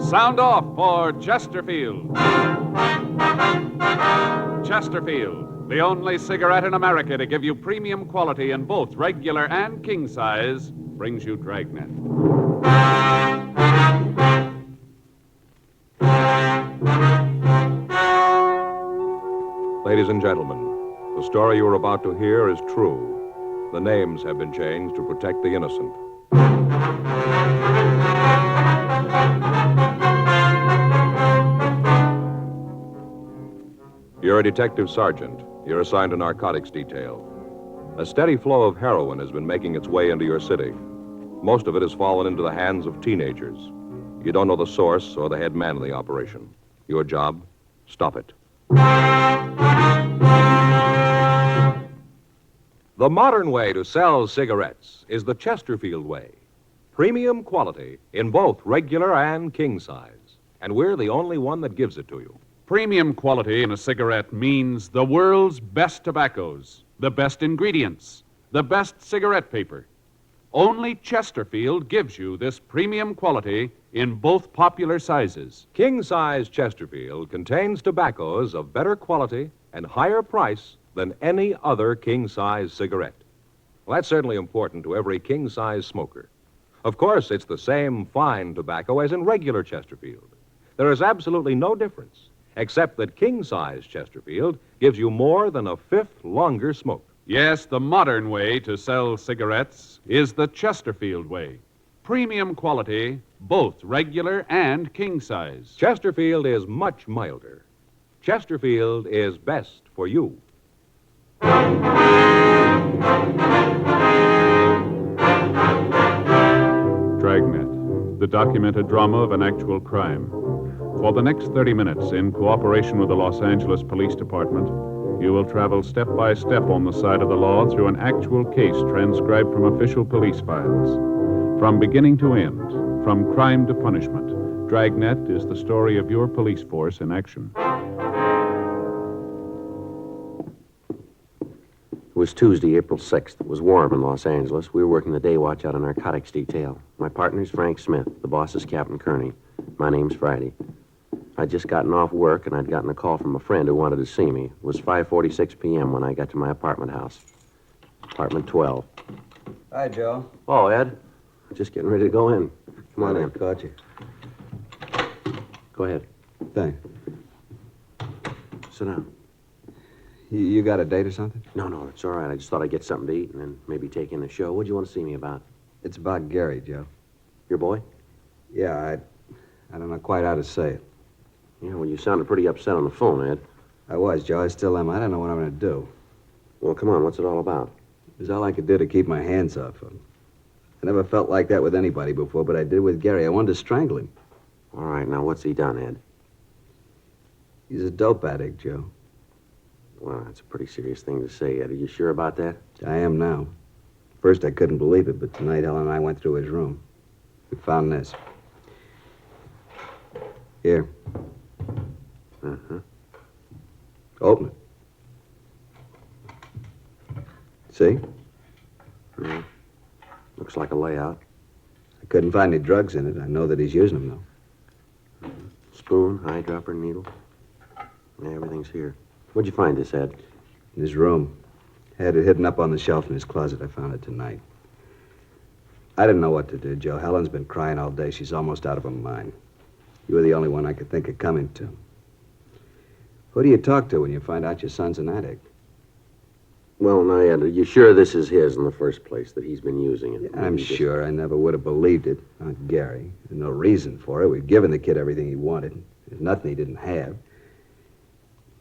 Sound off for Chesterfield. Chesterfield, the only cigarette in America to give you premium quality in both regular and king size, brings you Dragnet. Ladies and gentlemen, the story you are about to hear is true. The names have been changed to protect the innocent. You're a detective sergeant. You're assigned to narcotics detail. A steady flow of heroin has been making its way into your city. Most of it has fallen into the hands of teenagers. You don't know the source or the head man of the operation. Your job, stop it. The modern way to sell cigarettes is the Chesterfield way. Premium quality in both regular and king size. And we're the only one that gives it to you. Premium quality in a cigarette means the world's best tobaccos, the best ingredients, the best cigarette paper. Only Chesterfield gives you this premium quality in both popular sizes. King-size Chesterfield contains tobaccos of better quality and higher price than any other king-size cigarette. Well, that's certainly important to every king-size smoker. Of course, it's the same fine tobacco as in regular Chesterfield. There is absolutely no difference, except that king-size Chesterfield gives you more than a fifth longer smoke. Yes, the modern way to sell cigarettes is the Chesterfield way. Premium quality, both regular and king size. Chesterfield is much milder. Chesterfield is best for you. Dragnet, the documented drama of an actual crime. For the next 30 minutes, in cooperation with the Los Angeles Police Department, you will travel step by step on the side of the law through an actual case transcribed from official police files. From beginning to end, from crime to punishment, Dragnet is the story of your police force in action. It was Tuesday, April 6th. It was warm in Los Angeles. We were working the day watch out of narcotics detail. My partner's Frank Smith. The boss is Captain Kearney. My name's Friday. I'd just gotten off work, and I'd gotten a call from a friend who wanted to see me. It was 5:46 p.m. when I got to my apartment house. Apartment 12. Hi, Joe. Oh, Ed. Just getting ready to go in. Come on in. Caught you. Go ahead. Thanks. Sit down. You got a date or something? No, it's all right. I just thought I'd get something to eat and then maybe take in a show. What'd you want to see me about? It's about Gary, Joe. Your boy? Yeah, I don't know quite how to say it. Yeah, well, you sounded pretty upset on the phone, Ed. I was, Joe. I still am. I don't know what I'm going to do. Well, come on. What's it all about? It was all I could do to keep my hands off him. I never felt like that with anybody before, but I did with Gary. I wanted to strangle him. All right, now what's he done, Ed? He's a dope addict, Joe. Well, that's a pretty serious thing to say, Ed. Are you sure about that? I am now. First, I couldn't believe it, but tonight, Helen and I went through his room. We found this. Here. Uh-huh. Open it. See? Yeah. Looks like a layout. I couldn't find any drugs in it. I know that he's using them, though. Spoon, eyedropper, needle. Yeah, everything's here. Where'd you find this, Ed? In his room. Had it hidden up on the shelf in his closet. I found it tonight. I didn't know what to do, Joe. Helen's been crying all day. She's almost out of her mind. You were the only one I could think of coming to. Who do you talk to when you find out your son's an addict? Well, now, Ed, are you sure this is his in the first place, that he's been using it? Yeah, I'm sure. I never would have believed it. Not Gary. There's no reason for it. We've given the kid everything he wanted. There's nothing he didn't have.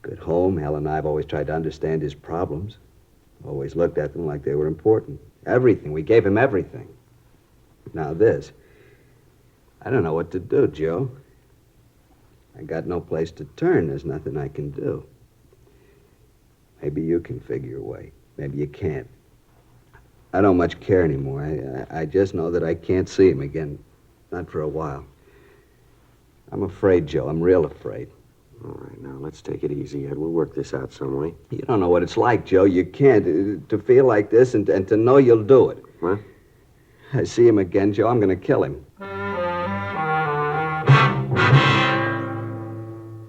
Good home. Helen and I have always tried to understand his problems. Always looked at them like they were important. Everything. We gave him everything. Now this. I don't know what to do, Joe. I got no place to turn. There's nothing I can do. Maybe you can figure a way. Maybe you can't. I don't much care anymore. I just know that I can't see him again. Not for a while. I'm afraid, Joe. I'm real afraid. All right, now, let's take it easy, Ed. We'll work this out some way. You don't know what it's like, Joe. You can't. To feel like this and to know you'll do it. What? I see him again, Joe. I'm going to kill him.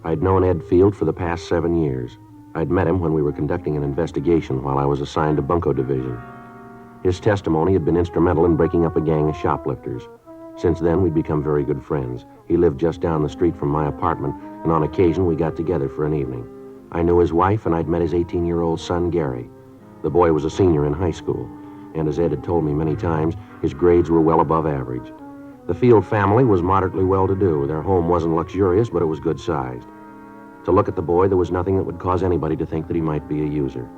I'd known Ed Field for the past 7 years. I'd met him when we were conducting an investigation while I was assigned to Bunko Division. His testimony had been instrumental in breaking up a gang of shoplifters. Since then, we'd become very good friends. He lived just down the street from my apartment, and on occasion we got together for an evening. I knew his wife, and I'd met his 18-year-old son, Gary. The boy was a senior in high school, and as Ed had told me many times, his grades were well above average. The Field family was moderately well-to-do. Their home wasn't luxurious, but it was good-sized. To look at the boy, there was nothing that would cause anybody to think that he might be a user.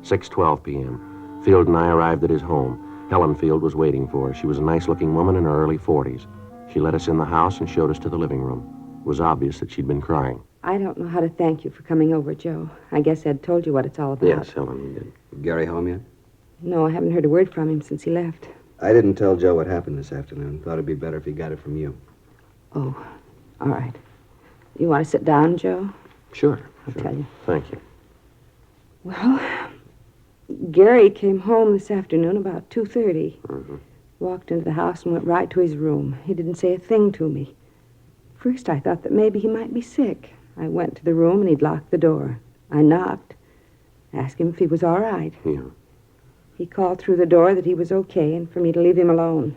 6:12 p.m. Field and I arrived at his home. Helen Field was waiting for us. She was a nice-looking woman in her early 40s. She let us in the house and showed us to the living room. It was obvious that she'd been crying. I don't know how to thank you for coming over, Joe. I guess Ed told you what it's all about. Yes, Helen, he did. Gary home yet? No, I haven't heard a word from him since he left. I didn't tell Joe what happened this afternoon. Thought it'd be better if he got it from you. Oh, all right. You want to sit down, Joe? Sure. I'll tell you. Thank you. Well, Gary came home this afternoon about 2:30. Mm-hmm. Walked into the house and went right to his room. He didn't say a thing to me. First, I thought that maybe he might be sick. I went to the room and he'd locked the door. I knocked, asked him if he was all right. Yeah. He called through the door that he was okay and for me to leave him alone.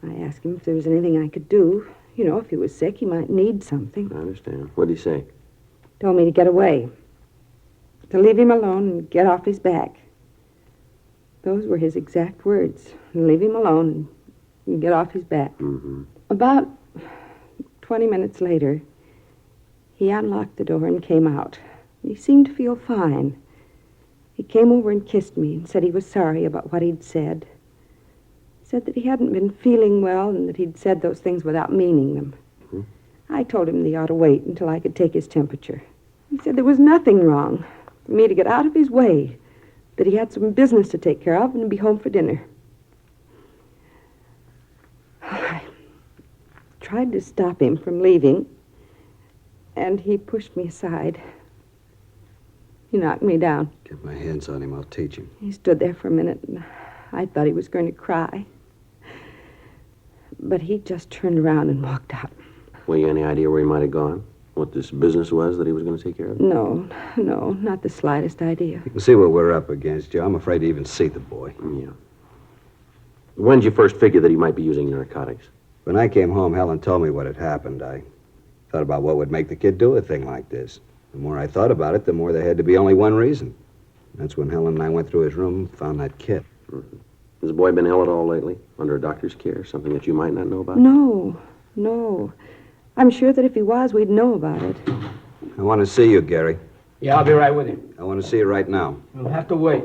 I asked him if there was anything I could do. You know, if he was sick, he might need something. I understand. What'd he say? Told me to get away. To leave him alone and get off his back. Those were his exact words. Leave him alone and get off his back. Mm-hmm. About 20 minutes later, he unlocked the door and came out. He seemed to feel fine. He came over and kissed me and said he was sorry about what he'd said. Said that he hadn't been feeling well and that he'd said those things without meaning them. Mm-hmm. I told him that he ought to wait until I could take his temperature. He said there was nothing wrong, for me to get out of his way, that he had some business to take care of and be home for dinner. I tried to stop him from leaving, and he pushed me aside. He knocked me down. Get my hands on him, I'll teach him. He stood there for a minute, and I thought he was going to cry. But he just turned around and walked out. Well, you any idea where he might have gone? What this business was that he was going to take care of? No, not the slightest idea. You can see what we're up against, Joe. I'm afraid to even see the boy. Yeah. When did you first figure that he might be using narcotics? When I came home, Helen told me what had happened. I thought about what would make the kid do a thing like this. The more I thought about it, the more there had to be only one reason. That's when Helen and I went through his room and found that kit. Mm-hmm. Has the boy been ill at all lately? Under a doctor's care? Something that you might not know about? No. I'm sure that if he was, we'd know about it. I want to see you, Gary. Yeah, I'll be right with him. I want to see you right now. You'll have to wait.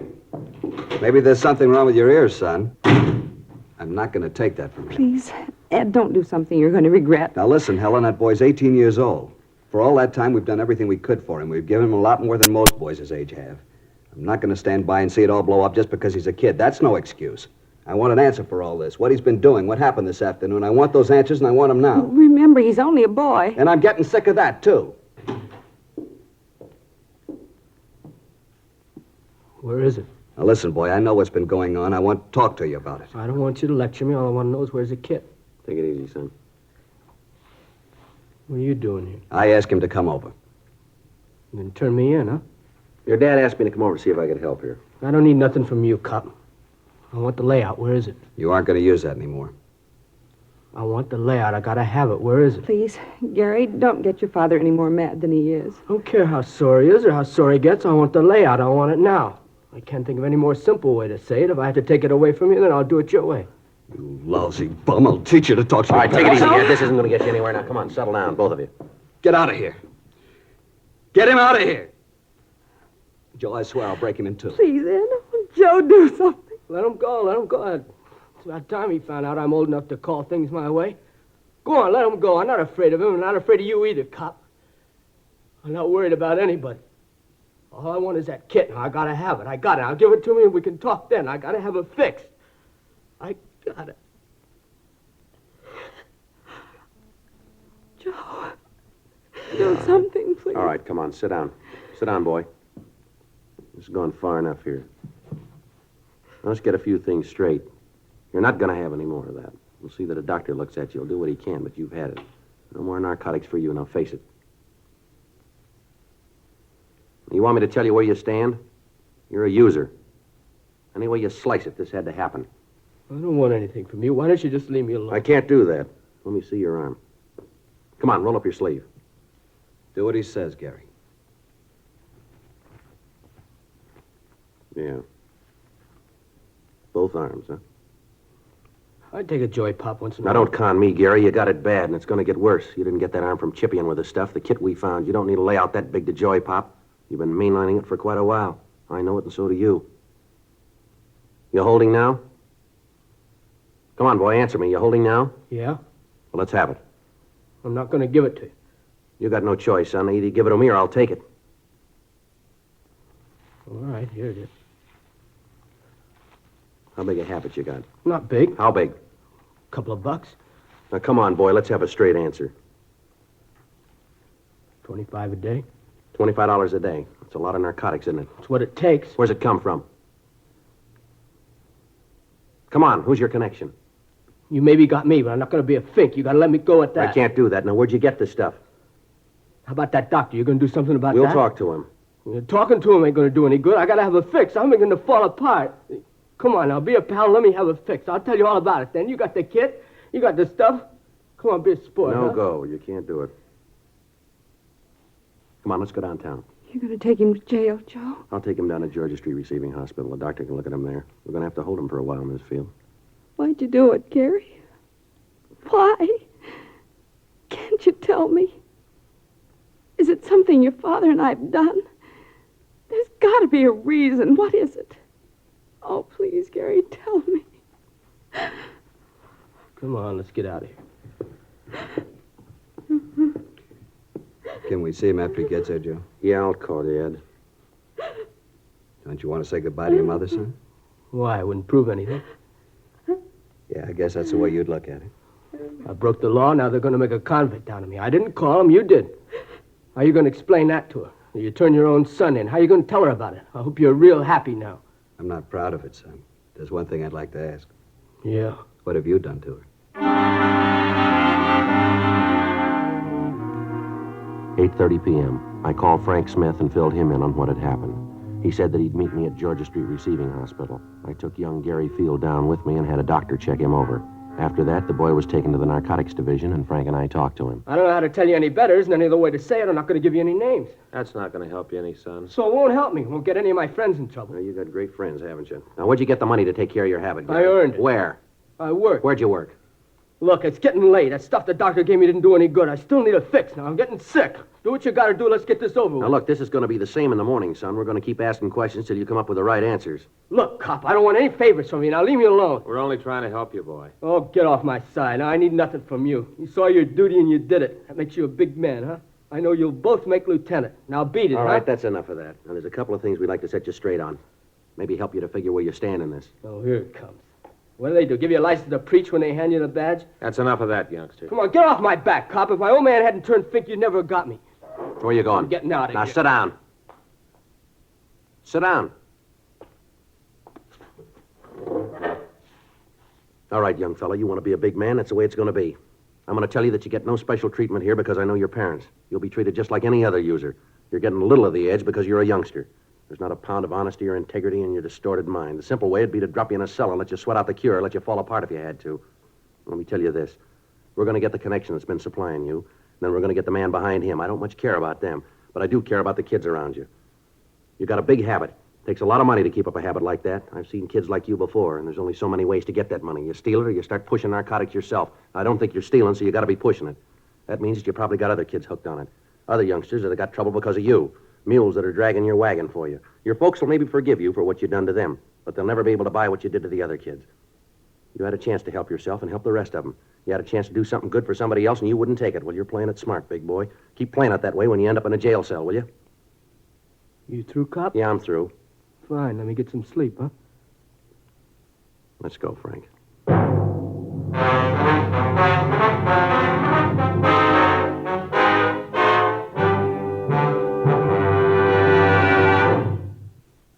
Maybe there's something wrong with your ears, son. I'm not going to take that from you. Please, Ed, don't do something you're going to regret. Now listen, Helen, that boy's 18 years old. For all that time, we've done everything we could for him. We've given him a lot more than most boys his age have. I'm not going to stand by and see it all blow up just because he's a kid. That's no excuse. I want an answer for all this. What he's been doing, what happened this afternoon. I want those answers, and I want them now. Remember, he's only a boy. And I'm getting sick of that, too. Where is it? Now listen, boy, I know what's been going on. I want to talk to you about it. I don't want you to lecture me. All I want to know is where's the kid. Take it easy, son. What are you doing here? I asked him to come over. You can turn me in, huh? Your dad asked me to come over to see if I could help here. I don't need nothing from you, cop. I want the layout. Where is it? You aren't going to use that anymore. I want the layout. I gotta have it. Where is it? Please, Gary, don't get your father any more mad than he is. I don't care how sore he is or how sore he gets. I want the layout. I want it now. I can't think of any more simple way to say it. If I have to take it away from you, then I'll do it your way. You lousy bum. I'll teach you to talk to All right, take it easy, Ed. This isn't going to get you anywhere now. Come on, settle down, both of you. Get out of here. Get him out of here. Joe, I swear I'll break him in two. Please, Ed, Joe, do something. Let him go. Let him go. It's about time he found out I'm old enough to call things my way. Go on, let him go. I'm not afraid of him. I'm not afraid of you either, cop. I'm not worried about anybody. All I want is that kit. I gotta have it. I got it. I'll give it to me and we can talk then. I gotta have it fixed. I got it. Joe, do something, please. All right, come on, sit down. Sit down, boy. This has gone far enough here. Now, let's get a few things straight. You're not going to have any more of that. We'll see that a doctor looks at you. He'll do what he can, but you've had it. No more narcotics for you, now face it. You want me to tell you where you stand? You're a user. Any way you slice it, this had to happen. I don't want anything from you. Why don't you just leave me alone? I can't do that. Let me see your arm. Come on, roll up your sleeve. Do what he says, Gary. Yeah. Both arms, huh? I'd take a joy pop once in a Now, while. don't con me, Gary. You got it bad, and it's going to get worse. You didn't get that arm from chipping with the stuff. The kit we found. You don't need to lay out that big to joy pop. You've been mainlining it for quite a while. I know it, and so do you. You holding now? Come on, boy, answer me. You holding now? Yeah? Well, let's have it. I'm not going to give it to you. You got no choice, son. Either you give it to me or I'll take it. All right, here it is. How big a habit you got? Not big. How big? Couple of bucks. Now, come on, boy. Let's have a straight answer. 25 a day. $25 a day. That's a lot of narcotics, isn't it? It's what it takes. Where's it come from? Come on, who's your connection? You maybe got me, but I'm not going to be a fink. You got to let me go at that. I can't do that. Now, where'd you get this stuff? How about that doctor? You going to do something about We'll that? talk to him. Talking to him ain't going to do any good. I got to have a fix. I'm going to fall apart. Come on now, be a pal. Let me have a fix. I'll tell you all about it then. You got the kit. You got the stuff. Come on, be a sport. No huh? go. You can't do it. Come on, let's go downtown. You're going to take him to jail, Joe? I'll take him down to Georgia Street Receiving Hospital. The doctor can look at him there. We're going to have to hold him for a while, Miss Field. Why'd you do it, Gary? Why? Can't you tell me? Is it something your father and I have done? There's got to be a reason. What is it? Oh, please, Gary, tell me. Come on, let's get out of here. Can we see him after he gets there, Joe? Yeah, I'll call you, Ed. Don't you want to say goodbye to your mother, son? Why? It wouldn't prove anything. Yeah, I guess that's the way you'd look at it. I broke the law. Now they're going to make a convict out of me. I didn't call him. You did. How are you going to explain that to her? You turn your own son in. How are you going to tell her about it? I hope you're real happy now. I'm not proud of it, son. There's one thing I'd like to ask. Yeah. What have you done to her? 8:30 p.m. I called Frank Smith and filled him in on what had happened. He said that he'd meet me at Georgia Street Receiving Hospital. I took young Gary Field down with me and had a doctor check him over. After that, the boy was taken to the narcotics division, and Frank and I talked to him. I don't know how to tell you any better. Isn't any other way to say it. I'm not going to give you any names. That's not going to help you any, son. So it won't help me. It won't get any of my friends in trouble. Well, you got great friends, haven't you? Now, where'd you get the money to take care of your habit, Gary? I earned it. Where? I work. Where'd you work? Look, it's getting late. That stuff the doctor gave me didn't do any good. I still need a fix now. I'm getting sick. Do what you got to do. Let's get this over with. Now, look, this is going to be the same in the morning, son. We're going to keep asking questions till you come up with the right answers. Look, cop, I don't want any favors from you. Now leave me alone. We're only trying to help you, boy. Oh, get off my side. Now, I need nothing from you. You saw your duty and you did it. That makes you a big man, huh? I know you'll both make lieutenant. Now beat it, All huh? right, that's enough of that. Now, there's a couple of things we'd like to set you straight on. Maybe help you to figure where you stand in this. Oh, here it comes. What do? Give you a license to preach when they hand you the badge? That's enough of that, youngster. Come on, get off my back, cop. If my old man hadn't turned fink, you'd never have got me. Where you going? I'm getting out of Now, here. sit down. Sit down. All right, young fella, you want to be a big man? That's the way it's going to be. I'm going to tell you that you get no special treatment here because I know your parents. You'll be treated just like any other user. You're getting a little of the edge because you're a youngster. There's not a pound of honesty or integrity in your distorted mind. The simple way would be to drop you in a cell and let you sweat out the cure, let you fall apart if you had to. Let me tell you this. We're going to get the connection that's been supplying you, and then we're going to get the man behind him. I don't much care about them, but I do care about the kids around you. You got a big habit. Takes a lot of money to keep up a habit like that. I've seen kids like you before, and there's only so many ways to get that money. You steal it or you start pushing narcotics yourself. I don't think you're stealing, so you got to be pushing it. That means that you probably got other kids hooked on it. Other youngsters that have got trouble because of you. Mules that are dragging your wagon for you. Your folks will maybe forgive you for what you've done to them, but they'll never be able to buy what you did to the other kids. You had a chance to help yourself and help the rest of them. You had a chance to do something good for somebody else, and you wouldn't take it. Well, you're playing it smart, big boy. Keep playing it that way when you end up in a jail cell, will you? You through, cop? Yeah, I'm through. Fine, let me get some sleep, huh? Let's go, Frank.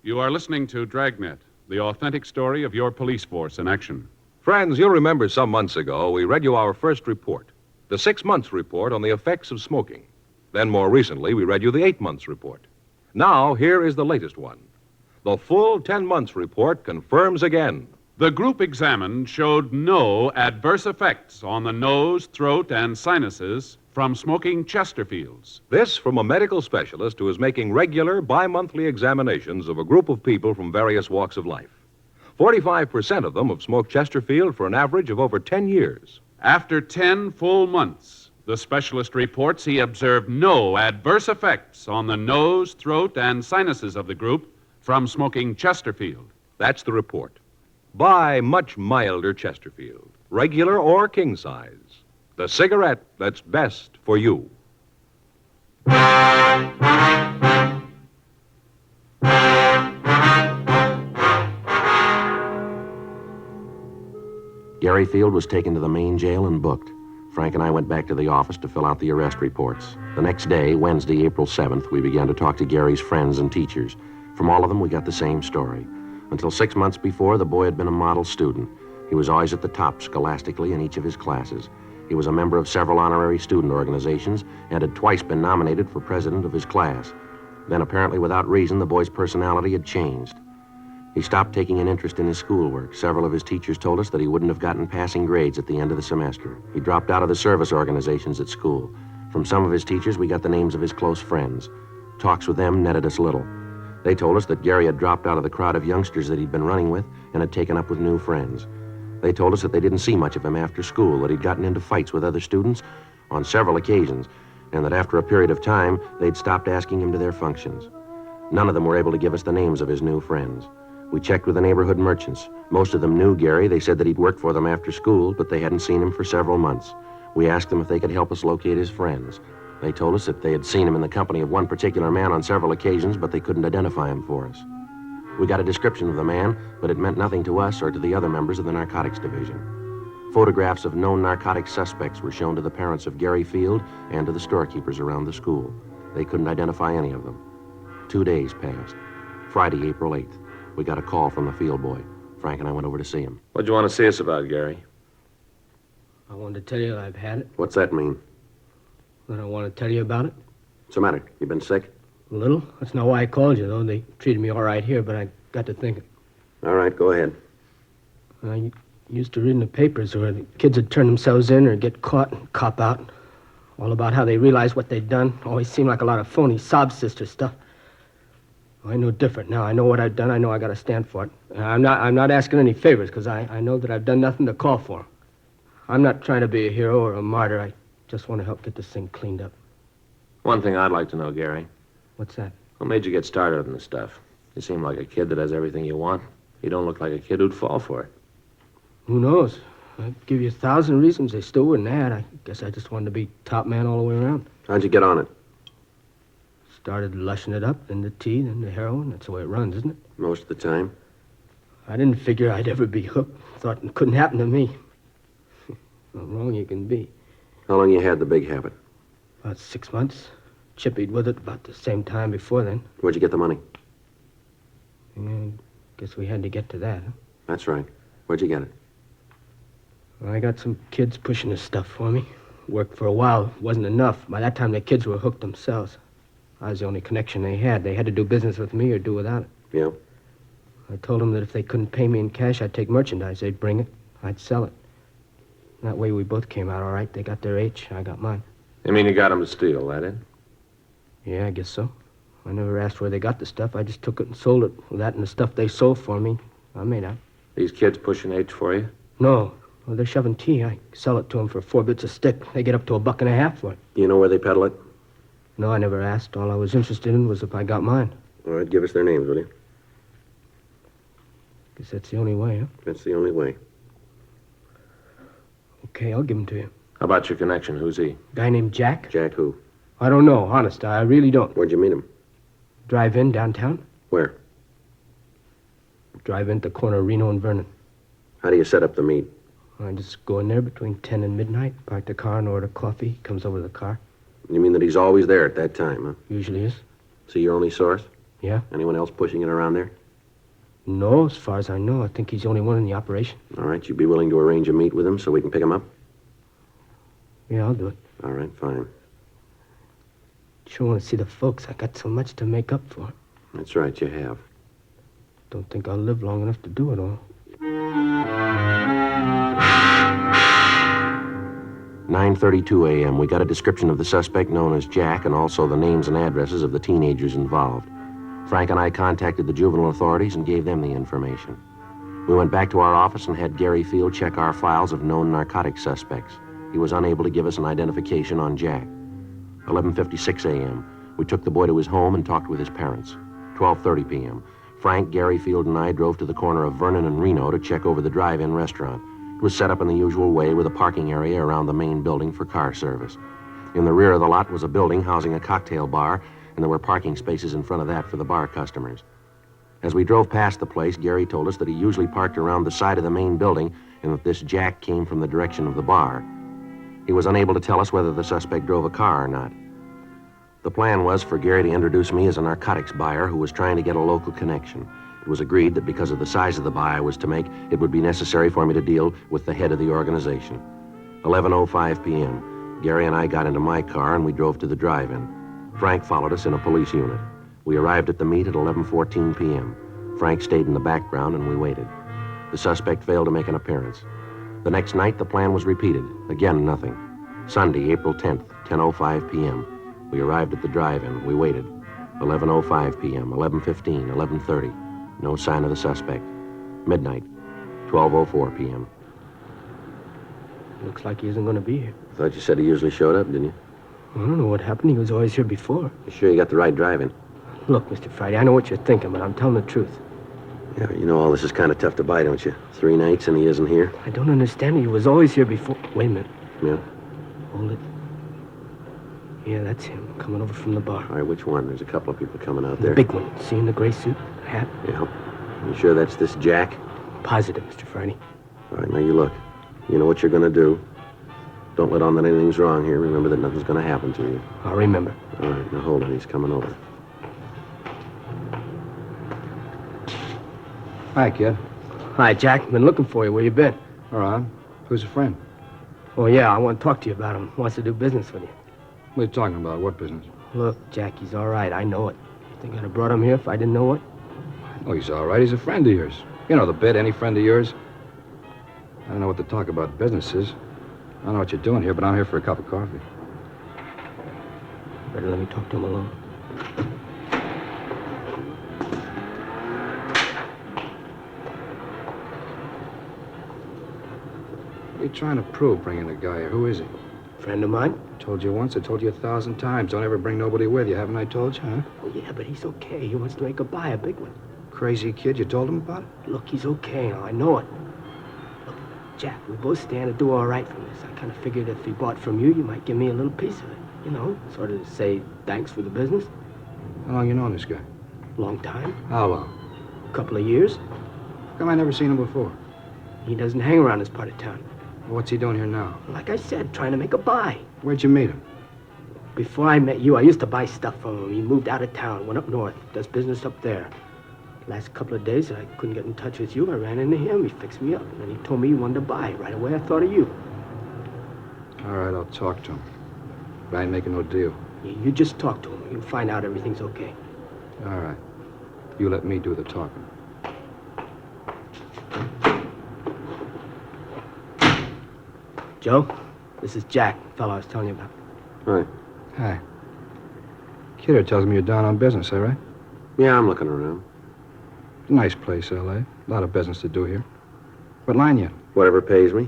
You are listening to Dragnet, the authentic story of your police force in action. Friends, you'll remember some months ago we read you our first report, the 6 months report on the effects of smoking. Then more recently, we read you the 8 months report. Now, here is the latest one. The full 10 months report confirms again. The group examined showed no adverse effects on the nose, throat, and sinuses from smoking Chesterfields. This from a medical specialist who is making regular bi-monthly examinations of a group of people from various walks of life. 45% of them have smoked Chesterfield for an average of over 10 years. After 10 full months, the specialist reports he observed no adverse effects on the nose, throat, and sinuses of the group from smoking Chesterfield. That's the report. Buy much milder Chesterfield, regular or king size. The cigarette that's best for you. Gary Field was taken to the main jail and booked. Frank and I went back to the office to fill out the arrest reports. The next day, Wednesday, April 7th, we began to talk to Gary's friends and teachers. From all of them, we got the same story. Until 6 months before, the boy had been a model student. He was always at the top scholastically in each of his classes. He was a member of several honorary student organizations and had twice been nominated for president of his class. Then, apparently without reason, the boy's personality had changed. He stopped taking an interest in his schoolwork. Several of his teachers told us that he wouldn't have gotten passing grades at the end of the semester. He dropped out of the service organizations at school. From some of his teachers, we got the names of his close friends. Talks with them netted us little. They told us that Gary had dropped out of the crowd of youngsters that he'd been running with and had taken up with new friends. They told us that they didn't see much of him after school, that he'd gotten into fights with other students on several occasions, and that after a period of time, they'd stopped asking him to their functions. None of them were able to give us the names of his new friends. We checked with the neighborhood merchants. Most of them knew Gary. They said that he'd worked for them after school, but they hadn't seen him for several months. We asked them if they could help us locate his friends. They told us that they had seen him in the company of one particular man on several occasions, but they couldn't identify him for us. We got a description of the man, but it meant nothing to us or to the other members of the narcotics division. Photographs of known narcotics suspects were shown to the parents of Gary Field and to the storekeepers around the school. They couldn't identify any of them. 2 days passed. Friday, April 8th, we got a call from the field boy. Frank and I went over to see him. What'd you want to see us about, Gary? I wanted to tell you I've had it. What's that mean? Then I want to tell you about it. What's the matter? You been sick? A little. That's not why I called you, though. They treated me all right here, but I got to thinking. All right, go ahead. I used to read in the papers where the kids would turn themselves in or get caught and cop out. All about how they realized what they'd done. Always seemed like a lot of phony sob sister stuff. I know different now. I know what I've done. I know I got to stand for it. I'm not asking any favors because I know that I've done nothing to call for 'em. I'm not trying to be a hero or a martyr. I just want to help get this thing cleaned up. One thing I'd like to know, Gary. What's that? What made you get started on this stuff? You seem like a kid that has everything you want. You don't look like a kid who'd fall for it. Who knows? I'd give you 1,000 reasons they still wouldn't add. I guess I just wanted to be top man all the way around. How'd you get on it? Started lushing it up, then the tea, then the heroin. That's the way it runs, isn't it? Most of the time. I didn't figure I'd ever be hooked. Thought it couldn't happen to me. How wrong you can be. How long you had the big habit? About 6 months. Chippied with it about the same time before then. Where'd you get the money? Yeah, guess we had to get to that, huh? That's right. Where'd you get it? Well, I got some kids pushing this stuff for me. Worked for a while. It wasn't enough. By that time, the kids were hooked themselves. I was the only connection they had. They had to do business with me or do without it. Yeah? I told them that if they couldn't pay me in cash, I'd take merchandise. They'd bring it. I'd sell it. That way we both came out all right. They got their H, I got mine. You mean you got him to steal, that it? Yeah, I guess so. I never asked where they got the stuff. I just took it and sold it. With that and the stuff they sold for me, I made out. These kids pushing H for you? No. Well, they're shoving tea. I sell it to them for 4 bits a stick. They get up to $1.50 for it. Do you know where they peddle it? No, I never asked. All I was interested in was if I got mine. All right, give us their names, will you? Guess that's the only way, huh? That's the only way. Okay, I'll give them to you. How about your connection? Who's he? Guy named Jack? Jack who? I don't know, honest. I really don't. Where'd you meet him? Drive-in downtown? Where? Drive-in at the corner of Reno and Vernon. How do you set up the meet? I just go in there between 10 and midnight, park the car and order coffee. He comes over to the car. You mean that he's always there at that time, huh? Usually is. So your only source? Yeah. Anyone else pushing it around there? No, as far as I know. I think he's the only one in the operation. All right, you'd be willing to arrange a meet with him so we can pick him up? Yeah, I'll do it. All right, fine. Sure want to see the folks. I got so much to make up for. That's right, you have. Don't think I'll live long enough to do it all. 9:32 a.m. We got a description of the suspect known as Jack and also the names and addresses of the teenagers involved. Frank and I contacted the juvenile authorities and gave them the information. We went back to our office and had Gary Field check our files of known narcotic suspects. He was unable to give us an identification on Jack. 11:56 a.m. We took the boy to his home and talked with his parents. 12:30 p.m. Frank, Gary Field, and I drove to the corner of Vernon and Reno to check over the drive-in restaurant. It was set up in the usual way with a parking area around the main building for car service. In the rear of the lot was a building housing a cocktail bar, and there were parking spaces in front of that for the bar customers. As we drove past the place, Gary told us that he usually parked around the side of the main building and that this Jack came from the direction of the bar. He was unable to tell us whether the suspect drove a car or not. The plan was for Gary to introduce me as a narcotics buyer who was trying to get a local connection. It was agreed that because of the size of the buy I was to make, it would be necessary for me to deal with the head of the organization. 11:05 p.m. Gary and I got into my car and we drove to the drive-in. Frank followed us in a police unit. We arrived at the meet at 11:14 p.m. Frank stayed in the background and we waited. The suspect failed to make an appearance. The next night, the plan was repeated. Again, nothing. Sunday, April 10th, 10:05 p.m. We arrived at the drive-in. We waited. 11:05 p.m., 11:15, 11:30. No sign of the suspect. Midnight, 12:04 p.m. Looks like he isn't going to be here. Thought you said he usually showed up, didn't you? I don't know what happened. He was always here before. You sure you got the right drive-in? Look, Mr. Friday, I know what you're thinking, but I'm telling the truth. Yeah, you know all this is kind of tough to buy, don't you? 3 nights and he isn't here? I don't understand it. He was always here before. Wait a minute. Yeah? Hold it. Yeah, that's him, coming over from the bar. All right, which one? There's a couple of people coming out The there. big one. See in the gray suit, hat? Yeah. You sure that's this Jack? Positive, Mr. Friday. All right, now you look. You know what you're going to do. Don't let on that anything's wrong here. Remember that nothing's going to happen to you. I'll remember. All right, now hold on. He's coming over. Hi, kid. Hi, Jack. Been looking for you. Where you been? All right. Who's a friend? Oh, yeah, I want to talk to you about him. Wants to do business with you. What are you talking about? What business? Look, Jack, he's all right. I know it. You think I'd have brought him here if I didn't know it? Oh, he's all right. He's a friend of yours. You know the bit, any friend of yours. I don't know what to talk about business is. I don't know what you're doing here, but I'm here for a cup of coffee. Better let me talk to him alone. What are you trying to prove, bringing the guy here? Who is he? Friend of mine? Told you once, I told you 1,000 times. Don't ever bring nobody with you, haven't I told you, huh? Oh, yeah, but he's okay. He wants to make a buy, a big one. Crazy kid, you told him about it? Look, he's okay now. I know it. Look, Jack, we both stand to do all right from this. I kind of figured if he bought from you, you might give me a little piece of it. You know, sort of say thanks for the business. How long you known this guy? Long time. How long? A couple of years. How come I never seen him before? He doesn't hang around this part of town. What's he doing here now? Like I said, trying to make a buy. Where'd you meet him? Before I met you, I used to buy stuff from him. He moved out of town, went up north, does business up there. Last couple of days that I couldn't get in touch with you, I ran into him. He fixed me up, and then he told me he wanted to buy. Right away, I thought of you. All right, I'll talk to him. But I ain't making no deal. You just talk to him. You'll find out everything's okay. All right. You let me do the talking. Joe, this is Jack, the fellow I was telling you about. Hi. Hi. Kidder tells me you're down on business, is that right? Yeah, I'm looking around. Nice place, L.A. A lot of business to do here. What line you? Whatever pays me.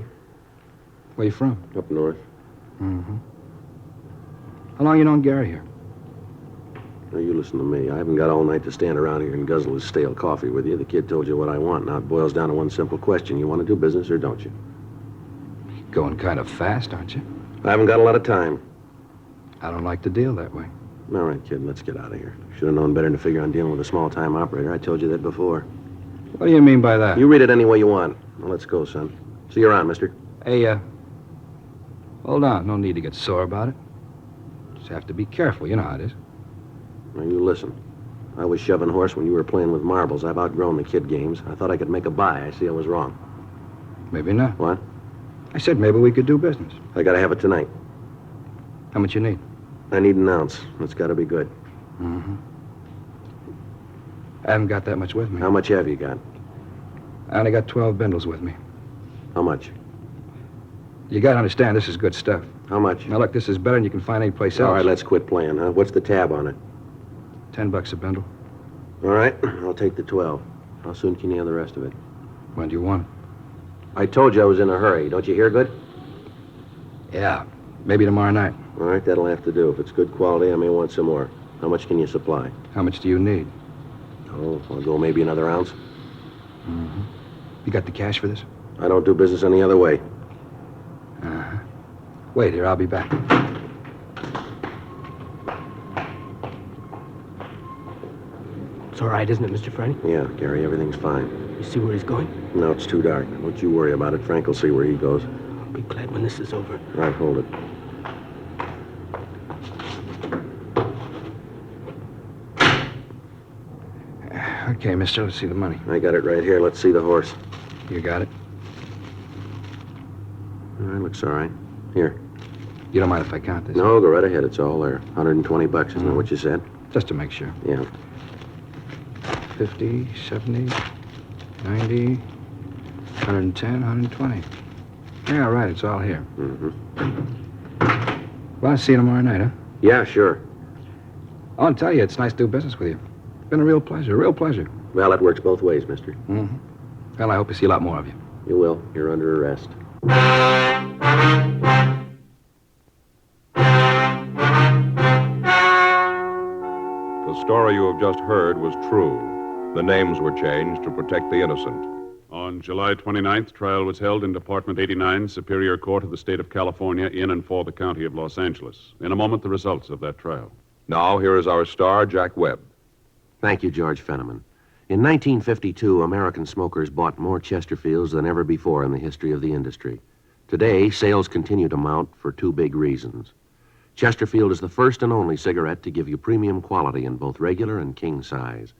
Where you from? Up north. Mm-hmm. How long you known Gary here? Now, you listen to me. I haven't got all night to stand around here and guzzle his stale coffee with you. The kid told you what I want. Now, it boils down to one simple question. You want to do business or don't you? Going kind of fast, aren't you? I haven't got a lot of time. I don't like to deal that way. All right, kid, let's get out of here. Should have known better than to figure on dealing with a small-time operator. I told you that before. What do you mean by that? You read it any way you want. Now, let's go, son. See you around, mister. Hey, hold on. No need to get sore about it. Just have to be careful. You know how it is. Now, you listen. I was shoving horse when you were playing with marbles. I've outgrown the kid games. I thought I could make a buy. I see I was wrong. Maybe not. What? I said maybe we could do business. I gotta have it tonight. How much you need? I need an ounce. It's got to be good. Mm-hmm. I haven't got that much with me. How much have you got? I only got 12 bindles with me. How much? You gotta understand, this is good stuff. How much? Now, look, this is better than you can find anyplace else. All right, let's quit playing, huh? What's the tab on it? $10 a bindle. All right, I'll take the 12. How soon can you have the rest of it? When do you want it? I told you I was in a hurry. Don't you hear good? Yeah, maybe tomorrow night. All right, that'll have to do. If it's good quality, I may want some more. How much can you supply? How much do you need? Oh, I'll go maybe another ounce. Mm-hmm. You got the cash for this? I don't do business any other way. Uh-huh. Wait here, I'll be back. It's all right, isn't it, Mr. Frank? Yeah, Gary, everything's fine. You see where he's going? No, it's too dark. Don't you worry about it. Frank will see where he goes. I'll be glad when this is over. All right, hold it. Okay, mister, let's see the money. I got it right here. Let's see the horse. You got it? All right, looks all right. Here. You don't mind if I count this? No, go right ahead. It's all there. $120, isn't that what you said? Just to make sure. Yeah. 50, 70, 90, 110, 120. Yeah, right, it's all here. Mm-hmm. Well, I'll see you tomorrow night, huh? Yeah, sure. I want to tell you, it's nice to do business with you. It's been a real pleasure. Well, it works both ways, mister. Mm-hmm. Well, I hope to see a lot more of you. You will. You're under arrest. The story you have just heard was true. The names were changed to protect the innocent. On July 29th, trial was held in Department 89, Superior Court of the State of California, in and for the County of Los Angeles. In a moment, the results of that trial. Now, here is our star, Jack Webb. Thank you, George Fenneman. In 1952, American smokers bought more Chesterfields than ever before in the history of the industry. Today, sales continue to mount for two big reasons. Chesterfield is the first and only cigarette to give you premium quality in both regular and king size.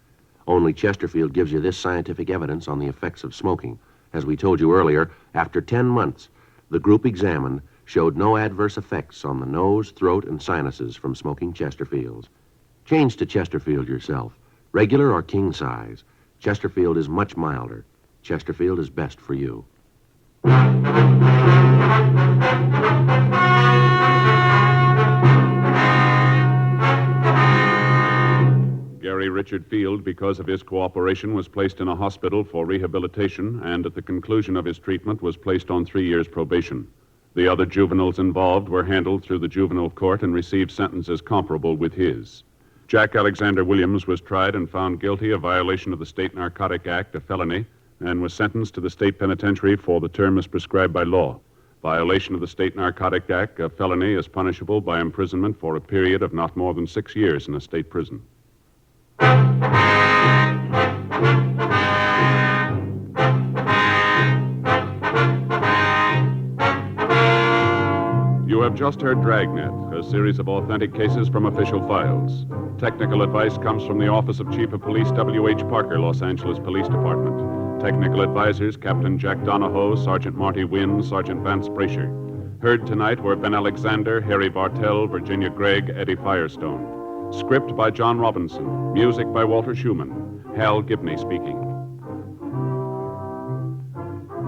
Only Chesterfield gives you this scientific evidence on the effects of smoking. As we told you earlier, after 10 months, the group examined showed no adverse effects on the nose, throat, and sinuses from smoking Chesterfields. Change to Chesterfield yourself, regular or king size. Chesterfield is much milder. Chesterfield is best for you. Gary Richard Field, because of his cooperation, was placed in a hospital for rehabilitation and at the conclusion of his treatment was placed on 3 years probation. The other juveniles involved were handled through the juvenile court and received sentences comparable with his. Jack Alexander Williams was tried and found guilty of violation of the State Narcotic Act, a felony, and was sentenced to the state penitentiary for the term as prescribed by law. Violation of the State Narcotic Act, a felony, is punishable by imprisonment for a period of not more than 6 years in a state prison. You have just heard Dragnet, a series of authentic cases from official files. Technical advice comes from the Office of Chief of Police W.H. Parker, Los Angeles Police Department. Technical advisors, Captain Jack Donahoe, Sergeant Marty Wynn, Sergeant Vance Brasher. Heard tonight were Ben Alexander, Harry Bartell, Virginia Gregg, Eddie Firestone. Script by John Robinson. Music by Walter Schumann. Hal Gibney speaking.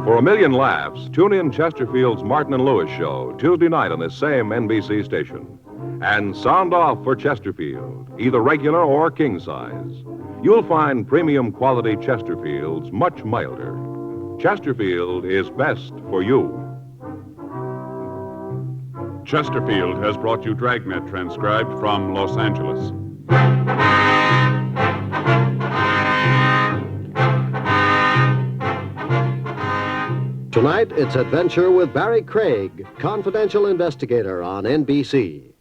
For a million laughs, tune in Chesterfield's Martin and Lewis show Tuesday night on this same NBC station. And sound off for Chesterfield, either regular or king size. You'll find premium quality Chesterfields much milder. Chesterfield is best for you. Chesterfield has brought you Dragnet, transcribed from Los Angeles. Tonight, it's Adventure with Barry Craig, confidential investigator on NBC.